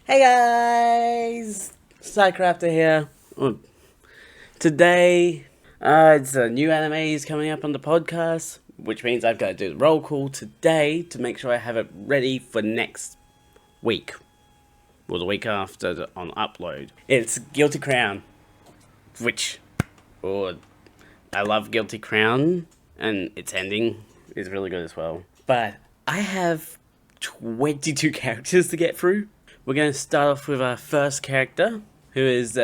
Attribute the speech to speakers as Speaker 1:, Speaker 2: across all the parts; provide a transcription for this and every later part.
Speaker 1: Hey guys! Cycrafter here. Today, it's a new animes coming up on the podcast, which means I've got to do the roll call today to make sure I have it ready for next week. Or the week after on upload. It's Guilty Crown, which, I love Guilty Crown, and its ending is really good as well. But I have 22 characters to get through. We're going to start off with our first character, who is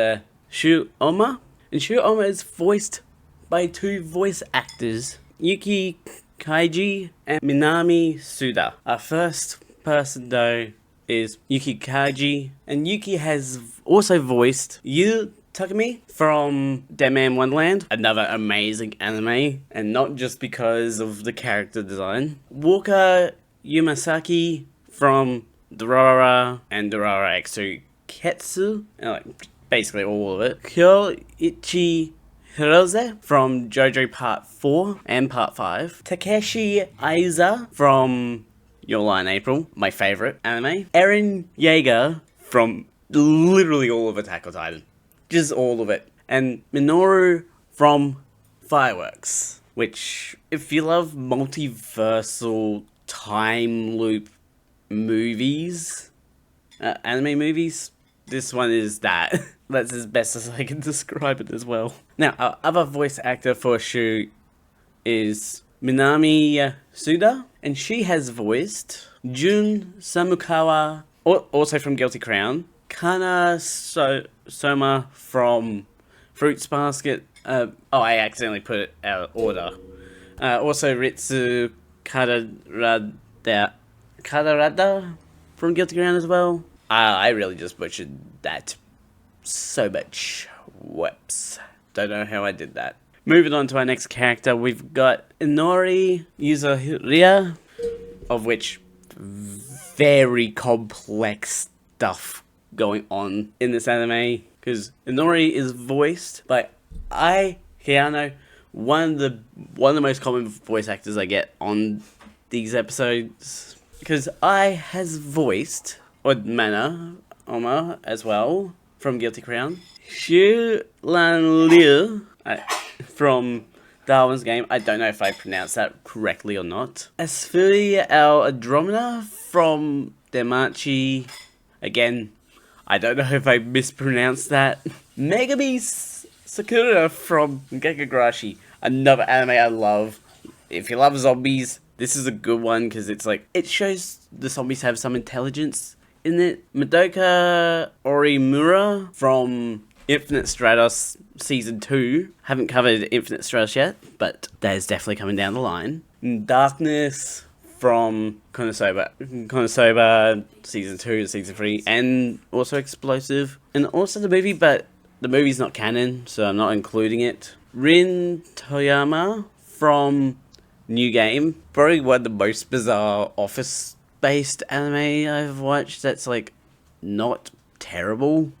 Speaker 1: Shu Oma. And Shu Oma is voiced by two voice actors, Yuki Kaiji and Minami Suda. Our first person, though, is Yuki Kaiji. And Yuki has also voiced Yu Takumi from Dead Man Wonderland, another amazing anime, and not just because of the character design. Walker Yumasaki from Dorara and Dorara X2 Ketsu, basically all of it. Kyoichi Hirose from JoJo Part 4 and Part 5. Takeshi Aiza from Your Lie in April, my favourite anime. Eren Yeager from literally all of Attack on Titan. Just all of it. And Minoru from Fireworks, which, if you love multiversal time loop movies, anime movies, this one is that. That's as best as I can describe it as well. Now, our other voice actor for Shu is Minami Suda, and she has voiced Jun Samukawa, also from Guilty Crown, Kana Soma from Fruits Basket. I accidentally put it out of order. Also Ritsu Kadarada from Guilty Crown as well. I really just butchered that so much. Whoops. Don't know how I did that. Moving on to our next character, we've got Inori Yuzuriya, of which very complex stuff going on in this anime, because Inori is voiced by Ai Keano, one of the most common voice actors I get on these episodes, because Ai has voiced Mana Oma as well from Guilty Crown. Xu Lan Liu from Darwin's Game. I don't know if I pronounced that correctly or not. Asphyria Al Andromeda from Demachi. Again, I don't know if I mispronounced that. Megami Sakura from Gekigarashi. Another anime I love. If you love zombies, this is a good one because it's like, it shows the zombies have some intelligence in it. Madoka Orimura from Infinite Stratos Season 2. Haven't covered Infinite Stratos yet, but that is definitely coming down the line. Darkness from Konosuba Season 2 and Season 3, and also Explosive. And also the movie, but the movie's not canon, so I'm not including it. Rin Toyama from New Game. Probably one of the most bizarre office-based anime I've watched that's, like, not terrible.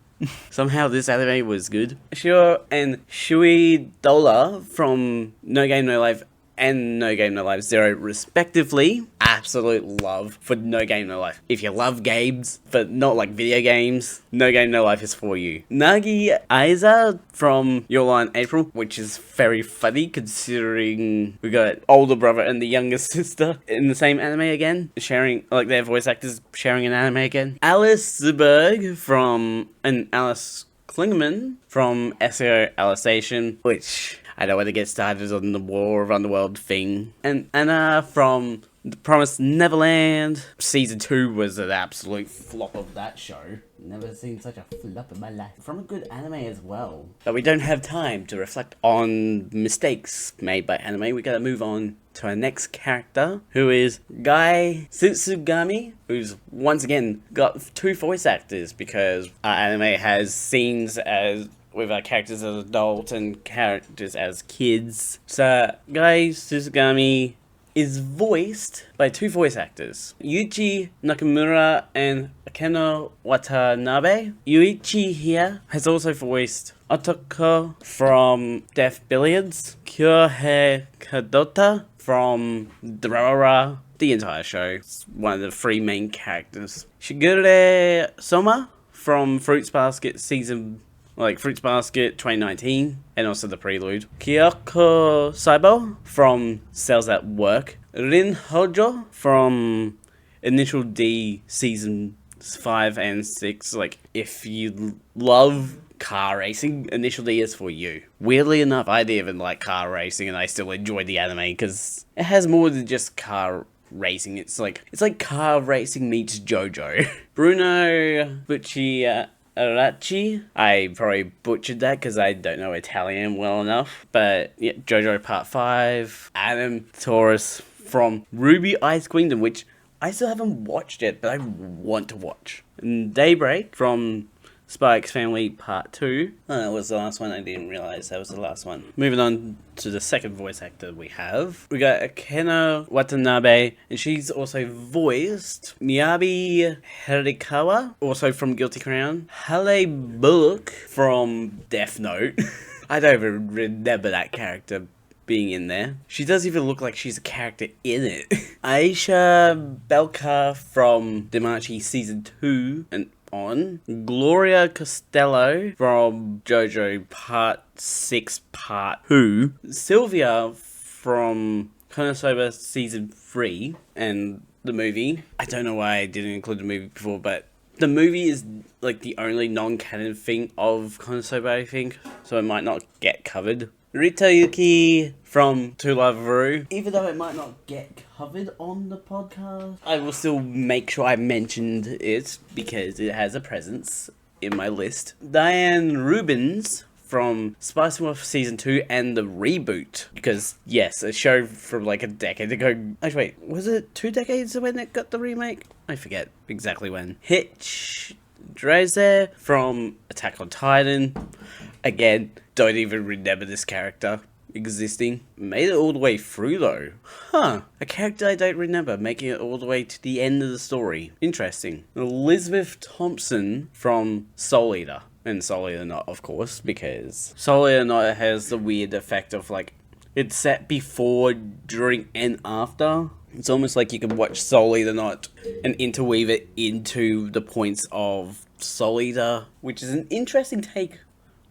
Speaker 1: Somehow this anime was good. Sure, and Shui Dola from No Game No Life and No Game No Life Zero, respectively. Absolute love for No Game No Life. If you love games, but not like video games, No Game No Life is for you. Nagi Aiza from Your Lie in April, which is very funny considering we got older brother and the younger sister in the same anime again, sharing, like, their voice actors sharing an anime again. Alice Zuberg and Alice Klingerman from SEO Alicization, which I don't want to get started on the War of Underworld thing. And Anna from The Promised Neverland. Season 2 was an absolute flop of that show. Never seen such a flop in my life. From a good anime as well. But we don't have time to reflect on mistakes made by anime. We gotta move on to our next character, who is Gai Tsutsugami, who's once again got two voice actors because our anime has scenes with our characters as adults and characters as kids. So, Gai Tsutsugami is voiced by two voice actors, Yuichi Nakamura and Akeno Watanabe. Yuichi here has also voiced Otoko from Death Billiards, Kyohei Kadota from Durarara, the entire show. It's one of the three main characters. Shigure Soma from Fruits Basket Fruits Basket 2019, and also the prelude. Kyoko Saibo from Cells at Work. Rin Hojo from Initial D Season 5 and 6. Like, if you love car racing, Initial D is for you. Weirdly enough, I didn't even like car racing, and I still enjoyed the anime, because it has more than just car racing. It's like car racing meets JoJo. Bruno Bucci Arachi. I probably butchered that because I don't know Italian well enough. But yeah, JoJo Part 5. Adam Taurus from Ruby Ice Kingdom, which I still haven't watched yet, but I want to watch. And Daybreak from Spy X Family Part 2. Oh, that was the last one. I didn't realize that was the last one. Moving on to the second voice actor we have. We got Akeno Watanabe, and she's also voiced Miyabi Hirakawa, also from Guilty Crown. Halle Bullock from Death Note. I don't even remember that character being in there. She does even look like she's a character in it. Aisha Belka from Demachi Season 2 and on. Gloria Costello from JoJo Part 6 Part 2. Sylvia from Konosuba Season 3 and the movie. I don't know why I didn't include the movie before, but the movie is like the only non-canon thing of Konosuba, I think, so it might not get covered. Rita Yuki from To Love Ru. Even though it might not get covered on the podcast, I will still make sure I mentioned it because it has a presence in my list. Diane Rubens from Spice Wolf Season 2 and the reboot. Because, yes, a show from like a decade ago. Actually, wait, was it 2 decades when it got the remake? I forget exactly when. Hitch Dreze from Attack on Titan. Again, don't even remember this character existing. Made it all the way through though. Huh. A character I don't remember making it all the way to the end of the story. Interesting. Elizabeth Thompson from Soul Eater. And Soul Eater Not, of course, because Soul Eater Not has the weird effect of like, it's set before, during, and after. It's almost like you can watch Soul Eater Not and interweave it into the points of Soul Eater, which is an interesting take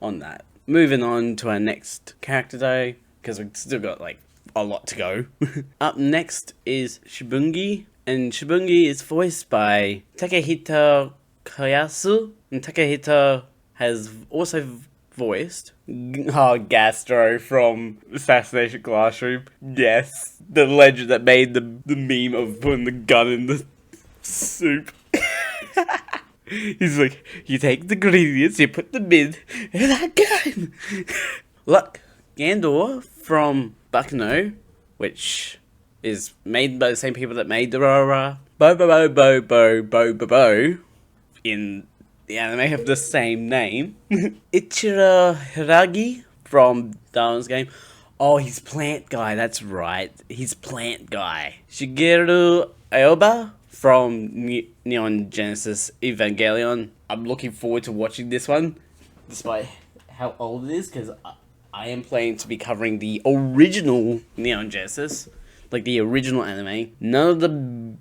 Speaker 1: on that. Moving on to our next character though, because we've still got like a lot to go. Up next is Shibungi, and Shibungi is voiced by Takehito Koyasu, and Takehito has also voiced Gastro from Assassination Classroom. Yes, the legend that made the meme of putting the gun in the soup. He's like, you take the ingredients, you put them in, and that gun. Look, Gandor from Baccano, which is made by the same people that made Durarara. Bo in the anime have the same name. Ichiro Hiragi from Darwin's Game. Oh, he's Plant Guy, that's right. He's Plant Guy. Shigeru Aoba from Neon Genesis Evangelion. I'm looking forward to watching this one, despite how old it is, because I am planning to be covering the original Neon Genesis, like the original anime. None of the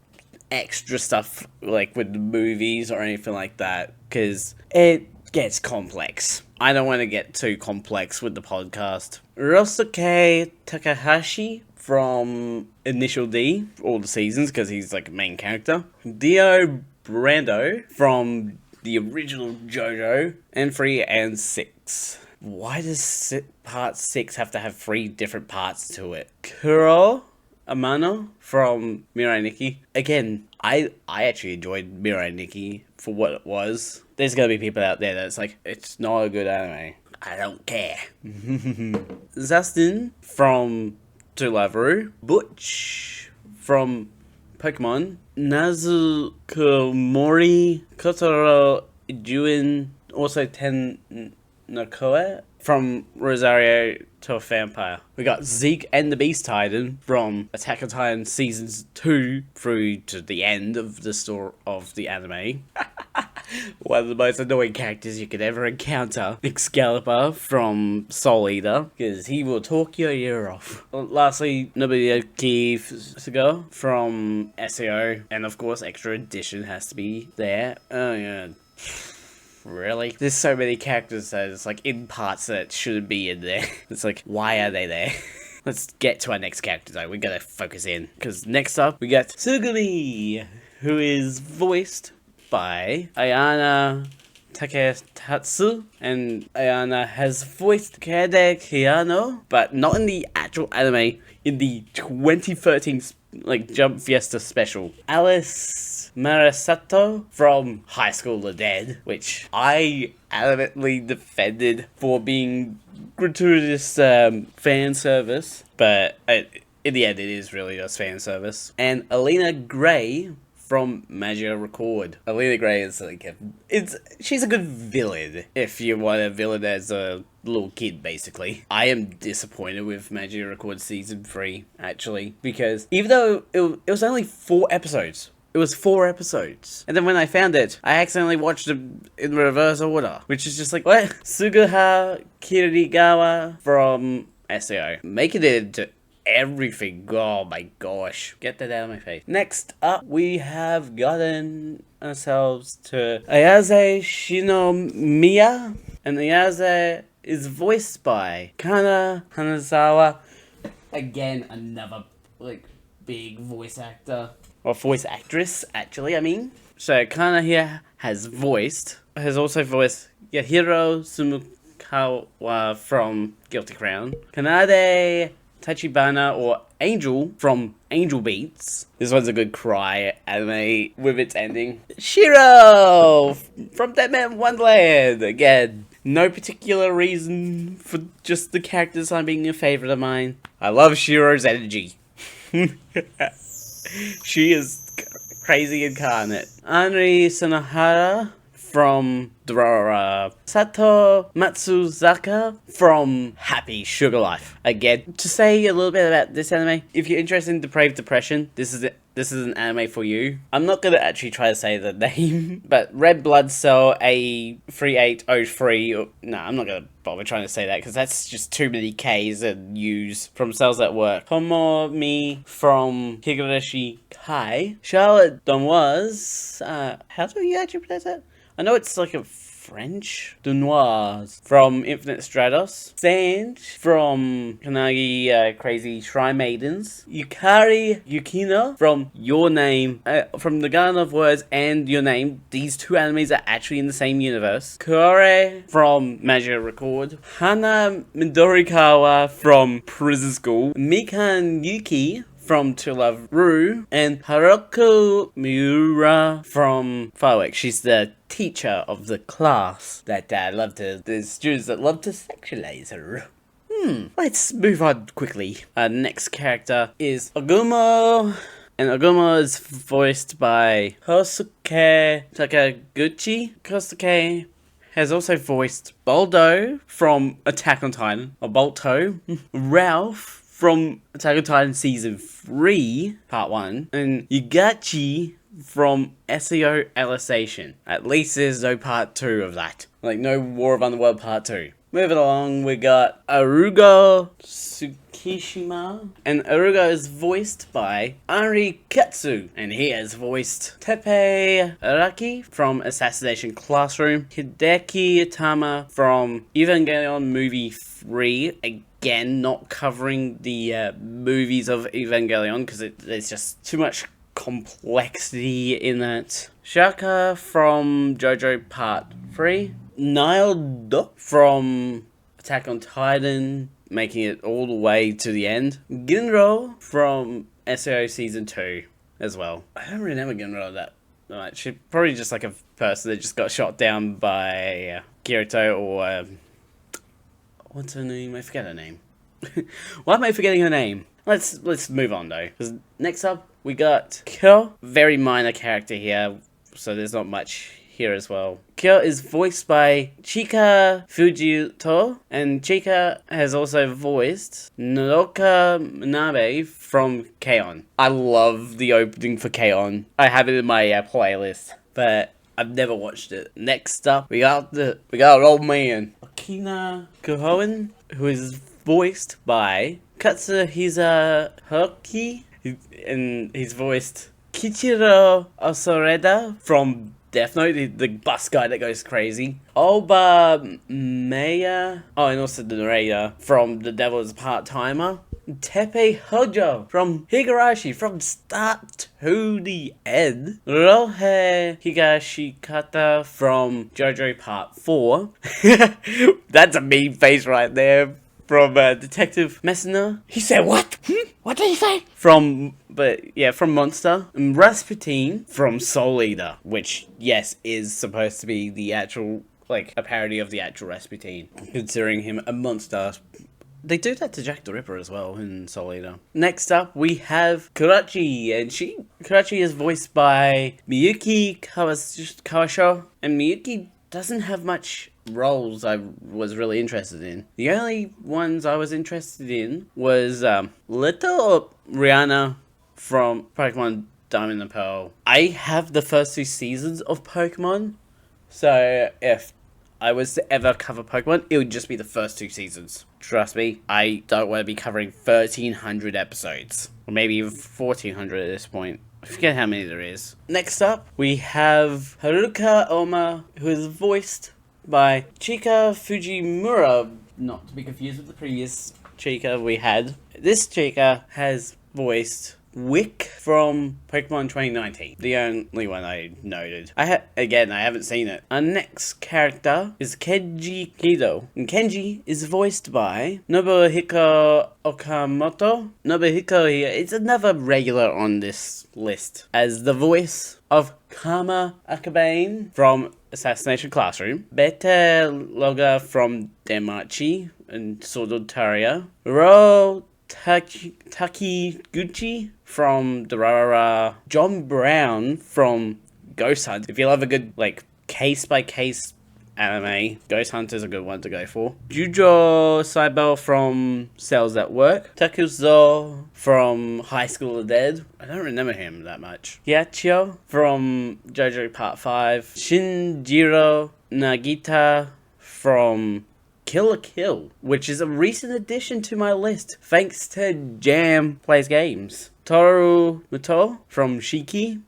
Speaker 1: extra stuff, like with the movies or anything like that, because it gets complex. I don't want to get too complex with the podcast. Rosuke Takahashi from Initial D, all the seasons, because he's like a main character. Dio Brando from the original JoJo, and 3 and 6. Why does part 6 have to have 3 different parts to it? Kuro Amano from Mirai Nikki. Again, I actually enjoyed Mirai Nikki for what it was. There's gonna be people out there that's like, it's not a good anime. I don't care. Zastin from To Love Ru. Butch from Pokemon. Nazukomori Kotaro Juin, also 10 Nakoa from Rosario to a Vampire. We got Zeke and the Beast Titan from Attack on Titan seasons 2 through to the end of the story of the anime. One of the most annoying characters you could ever encounter. Excalibur from Soul Eater, because he will talk your ear off. Lastly, Nobuyuki Sugo from SEO, and of course Extra Edition has to be there. Oh yeah. Really? There's so many characters that it's like in parts that shouldn't be in there. It's like, why are they there? Let's get to our next character though. We gotta focus in. Because next up, we got Sugumi, who is voiced by Ayana Taketatsu, and Ayana has voiced Kade Kiyano, but not in the actual anime, in the 2013 Jump Fiesta special. Alice Marasato from High School of the Dead, which I adamantly defended for being gratuitous fan service, but in the end it is really just fan service. And Alina Gray from Magia Record. Alina Gray is she's a good villain if you want a villain as a little kid, basically. I am disappointed with Magia Record season 3, actually, because even though it was only 4 episodes, it was 4 episodes. And then when I found it, I accidentally watched it in reverse order, which is just like, what? Suguha Kirigawa from SEO. Making it into everything. Oh my gosh. Get that out of my face. Next up, we have gotten ourselves to Ayase Shinomiya. And Ayase is voiced by Kana Hanazawa. Again, another big voice actor. Or voice actress, actually, I mean. So Kana here has also voiced Yahiro Sumukawa from Guilty Crown. Kanade Tachibana, or Angel from Angel Beats. This one's a good cry anime with its ending. Shiro from Deadman Wonderland. Again, no particular reason for just the characters I'm being a favorite of mine. I love Shiro's energy. She is crazy incarnate. Anri Sonohara from Dororo. Sato Matsuzaka from Happy Sugar Life. Again, to say a little bit about this anime, if you're interested in Depraved Depression, this is an anime for you. I'm not going to actually try to say the name, but Red Blood Cell A3803, no, I'm not going to bother trying to say that, because that's just too many K's and U's from Cells at Work. Tomomi from Higurashi Kai. Charlotte Donoise, how do you actually pronounce that? I know it's like a French. Dunoise from Infinite Stratos. Sand from Kanagi Crazy Shrine Maidens. Yukari Yukino from Your Name. From the Garden of Words and Your Name. These two animes are actually in the same universe. Kore from Magia Record. Hana Midorikawa from Prison School. Mikan Yuki from To Love Ru, and Haruko Miura from Fireworks. She's the teacher of the class that the students that love to sexualize her. Let's move on quickly. Our next character is Ogumo, and Ogumo is voiced by Kosuke Takaguchi. Kosuke has also voiced Boldo from Attack on Titan, or Bolto, Ralph from Attack on Titan Season 3, Part 1, and Yugachi from SEO Alicization. At least there's no Part 2 of that. No War of Underworld Part 2. Moving along, we got Arugo Tsukishima, and Arugo is voiced by Ari Katsu, and he has voiced Teppei Araki from Assassination Classroom, Hideki Tama from Evangelion Movie 3, again not covering the movies of Evangelion because there's just too much complexity in that. Shaka from JoJo Part 3. Nile Duck from Attack on Titan, making it all the way to the end. Ginro from SEO Season 2 as well. I don't remember Ginro that much. She's probably just like a person that just got shot down by Kirito or... what's her name? I forget her name. Why am I forgetting her name? Let's move on though. Because next up, we got Kyo. Very minor character here, so there's not much here as well. Kyo is voiced by Chika Fujito, and Chika has also voiced Naoka Manabe from K-On! I love the opening for K-On! I have it in my playlist, but I've never watched it. Next up, we got an old man, Akina Kohoen, who is voiced by Katsuhisa Hoki, and he's voiced Kichiro Osoreda from Death Note, the bus guy that goes crazy. Oba Maya, and also the narrator from The Devil is a Part-Timer. Teppei Hojo from Higurashi from start to the end. Rohei Higashikata from JoJo Part 4. That's a mean face right there. From Detective Messina. He said what? What did he say? From Monster. And Rasputin from Soul Eater. Which, yes, is supposed to be the actual, a parody of the actual Rasputin. Considering him a monster. They do that to Jack the Ripper as well in Soul Eater. Next up, we have Kurachi, and Kurachi is voiced by Miyuki Kawasho, and Miyuki doesn't have much roles I was really interested in. The only ones I was interested in was Little Rihanna from Pokemon Diamond and Pearl. I have the first 2 seasons of Pokemon, so if I was to ever cover Pokemon, it would just be the first 2 seasons. Trust me, I don't want to be covering 1,300 episodes. Or maybe even 1,400 at this point. I forget how many there is. Next up, we have Haruka Oma, who is voiced by Chika Fujimura. Not to be confused with the previous Chika we had. This Chika has voiced Wick from Pokemon 2019. The only one I noted. I haven't seen it. Our next character is Kenji Kido. And Kenji is voiced by Nobuhiko Okamoto. Nobuhiko here is another regular on this list as the voice of Kama Akabane from Assassination Classroom. Bete Loga from Demachi and Sword Art Taria. Ro Takiguchi from Durarara. John Brown from Ghost Hunt. If you love a good, case-by-case anime, Ghost Hunt is a good one to go for. Jujo Saibel from Cells at Work. Takuzo from High School of the Dead. I don't remember him that much. Yachio from JoJo Part 5. Shinjiro Nagita from Kill la Kill, which is a recent addition to my list, thanks to Jam Plays Games. Toru Muto from Shiki,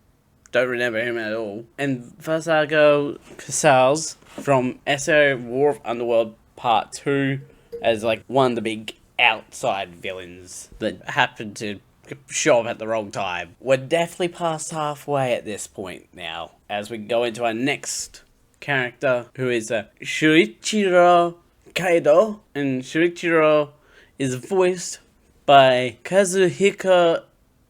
Speaker 1: don't remember him at all. And Vasago Casals from SO War of Underworld Part 2 as one of the big outside villains that happened to show up at the wrong time. We're definitely past halfway at this point now, as we go into our next character, who is Shuichiro Kaido, and Shuichiro is voiced by Kazuhiko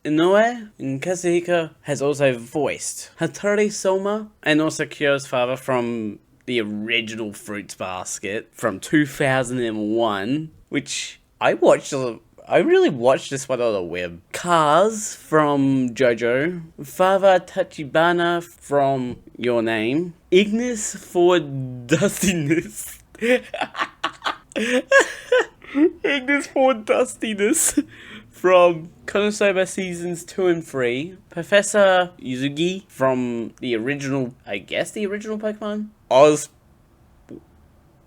Speaker 1: Inoue, and Kazuhiko has also voiced Hattori Soma, and also Kyo's father from the original Fruits Basket from 2001, which I really watched this one on the web. Kaz from JoJo, Father Tachibana from Your Name, Ignis for Dustiness. Ignis for Dustiness from Konosuba Seasons 2 and 3. Professor Yuzugi from the original Pokemon.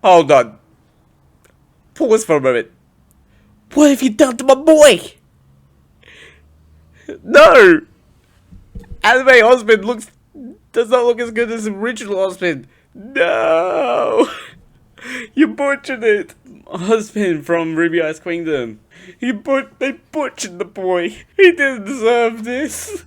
Speaker 1: Hold on. Pause for a moment. What have you done to my boy? No! Anime Osmond does not look as good as original Osmond. No! You butchered it! Husband from Ruby Eyes Kingdom. They butchered the boy. He didn't deserve this.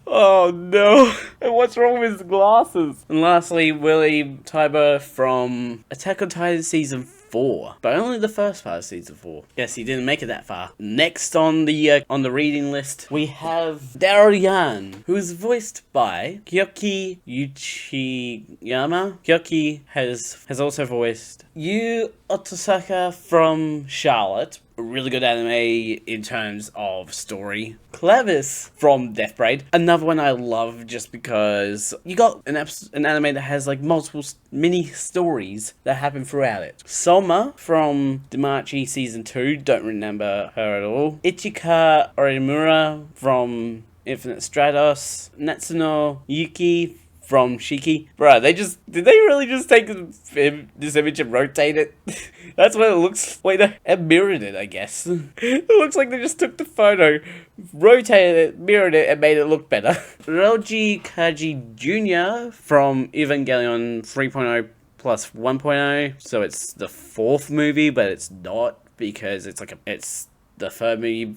Speaker 1: Oh no. And what's wrong with his glasses? And lastly, Willie Tybur from Attack on Titan Season 4. But only the first part of Season 4. Yes, he didn't make it that far. Next on the reading list, we have Daryan, who is voiced by Kyoki Uchiyama. Kyoki has also voiced Yu Otosaka from Charlotte. a really good anime in terms of story. Clevis from Death Braid, another one I love just because you got an anime that has like multiple mini stories that happen throughout it. Soma from Dimachi Season 2, don't remember her at all. Ichika Orimura from Infinite Stratos. Natsuno Yuki from Shiki. Bruh, did they really just take this image and rotate it? That's what it looks like. And mirrored it, I guess. It looks like they just took the photo, rotated it, mirrored it, and made it look better. Roji Kaji Jr. from Evangelion 3.0 plus 1.0. So it's the fourth movie, but it's not, because it's the third movie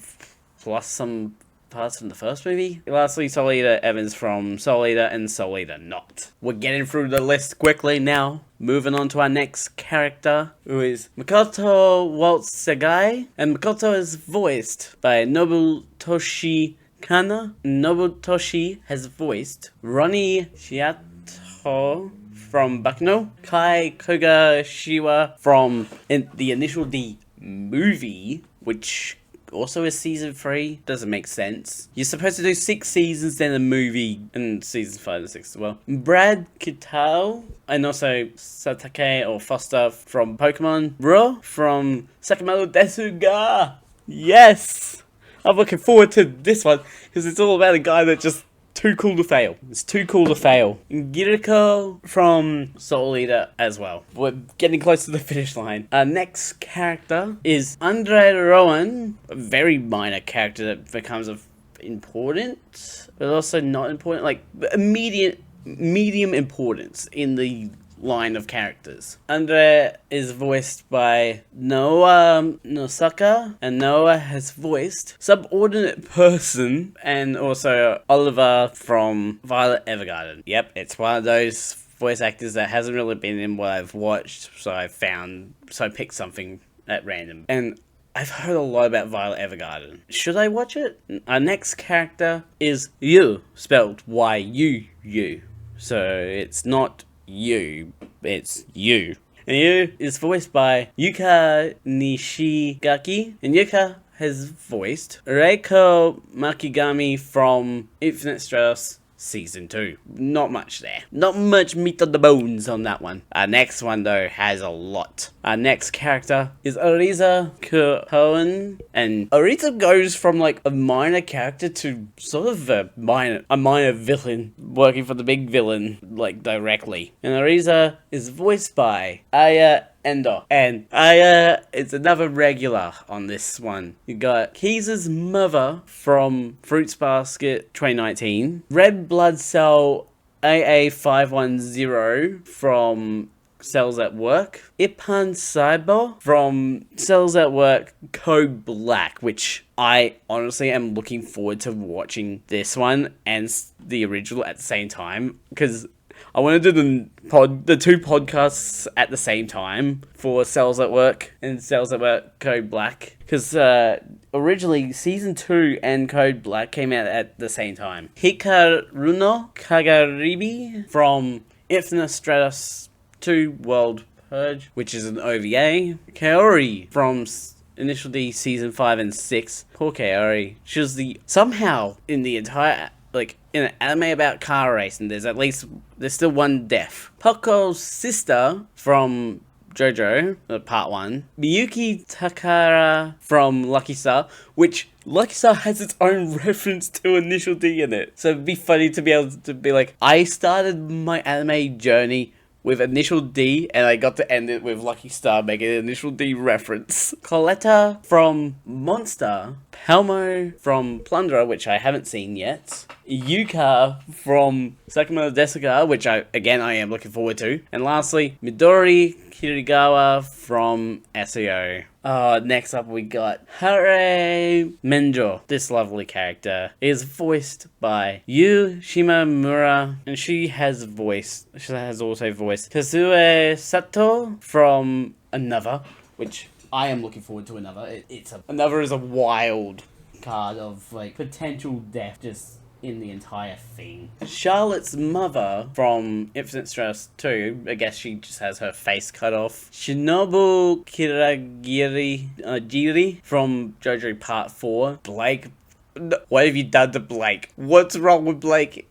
Speaker 1: plus some parts from the first movie. Lastly, Soul Eater Evans from Soul Eater and Soul Eater Not. We're getting through the list quickly now. Moving on to our next character, who is Makoto Waltz-Segai. And Makoto is voiced by Nobutoshi Kana. Nobutoshi has voiced Ronnie Shiato from Bakuno. Kai Kogashiwa from the Initial D movie, which also is season 3. Doesn't make sense. You're supposed to do 6 seasons, then a movie, and season 5 and 6 as well. Brad Kitao, and also Satake or Foster from Pokemon. Ro from Sakamoto Desuga. Yes! I'm looking forward to this one, because it's all about a guy that just too cool to fail. It's too cool to fail. Giriko from Soul Eater as well. We're getting close to the finish line. Our next character is Andre Rowan, a very minor character that becomes important, but also not important, like medium importance in the line of characters. Andre is voiced by Noah Nosaka, and Noah has voiced Subordinate Person and also Oliver from Violet Evergarden. Yep, it's one of those voice actors that hasn't really been in what I've watched, so I picked something at random. And I've heard a lot about Violet Evergarden. Should I watch it? Our next character is Yu, spelled Y-U-U. So it's not you, it's you. And Yu is voiced by Yuka Nishigaki, and Yuka has voiced Reiko Makigami from Infinite Stratos Season 2. Not much there. Not much meat on the bones on that one. Our next one, though, has a lot. Our next character is Ariza Cohen. And Ariza goes from, like, a minor character to sort of a minor villain, working for the big villain, like, directly. And Ariza is voiced by Aya Endo. And Aya is another regular on this one. You got Keys' mother from Fruits Basket 2019. Red Blood Cell AA510 from Cells at Work. Ipan Saibo from Cells at Work Code Black, which I honestly am looking forward to watching this one and the original at the same time, because I want to do the two podcasts at the same time for Cells at Work and Cells at Work Code Black, because originally Season 2 and Code Black came out at the same time. Hikaruno Kagaribi from Infinite Stratos 2 World Purge, which is an OVA. Kaori from Initial D Season 5 and 6. Poor Kaori. She was somehow in the entire, like, in an anime about car racing, there's still one death. Poco's sister from JoJo, Part 1. Miyuki Takara from Lucky Star, which Lucky Star has its own reference to Initial D in it. So it'd be funny to be able to be like, I started my anime journey with Initial D, and I got to end it with Lucky Star making an Initial D reference. Coletta from Monster. Palmo from Plunderer, which I haven't seen yet. Yuka from Sakamoto Desuga, which I am looking forward to. And lastly, Midori Kirigawa from SEO. Next up we got Hare Menjo. This lovely character is voiced by Yu Shimamura, and she has also voiced Kazue Sato from Another, which I am looking forward to. Another. Another is a wild card of, like, potential death. Just in the entire thing. Charlotte's mother from Infinite Stress 2, I guess she just has her face cut off. Shinobu Giri from JoJo Part 4. Blake. What have you done to Blake? What's wrong with Blake?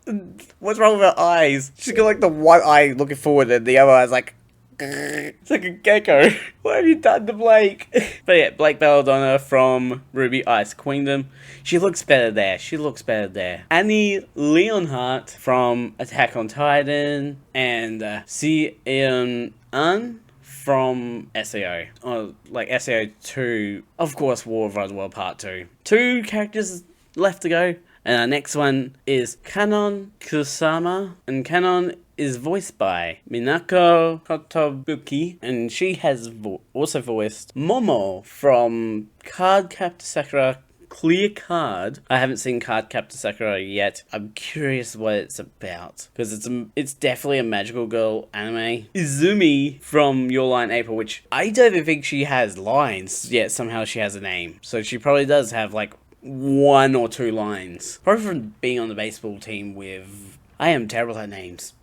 Speaker 1: What's wrong with her eyes? She's got like the one eye looking forward and the other eye's like... It's like a gecko. What have you done to Blake? But yeah, Blake Belladonna from Ruby Ice Queendom. She looks better there. She looks better there. Annie Leonhardt from Attack on Titan. And Si Eun An from SAO. Or like SAO 2. Of course, War of Roswell Part 2. 2 characters left to go. And our next one is Kanon Kusama. And Kanon is voiced by Minako Kotobuki, and she has also voiced Momo from Card Captor Sakura Clear Card. I haven't seen Card Captor Sakura yet. I'm curious what it's about, because it's definitely a magical girl anime. Izumi from Your Line April, which I don't even think she has lines, yet somehow she has a name. So she probably does have like 1 or 2 lines. Probably from being on the baseball team with... I am terrible at names.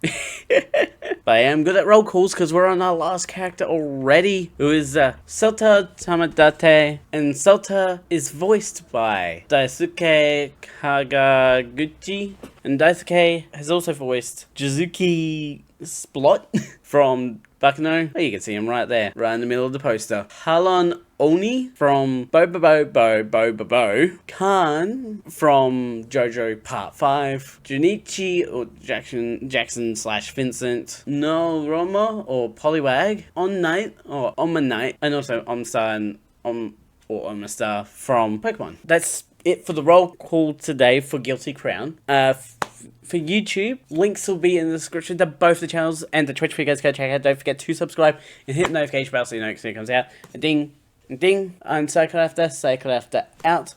Speaker 1: But I am good at roll calls because we're on our last character already, who is Sota Tamadate. And Sota is voiced by Daisuke Kagaguchi. And Daisuke has also voiced Jizuki Splot from Bakuno. Oh, you can see him right there, right in the middle of the poster. Halon Oni from Bo Khan from JoJo Part 5. Junichi or Jackson slash Vincent. No Roma or Poliwag. On Night or Oma Night. And also Omstar and Omastar from Pokemon. That's it for the roll call today for Guilty Crown. For YouTube, links will be in the description to both the channels and the Twitch for you guys to go check out. Don't forget to subscribe and hit the notification bell so you know when it comes out. And ding, ding. I'm Psycho After out.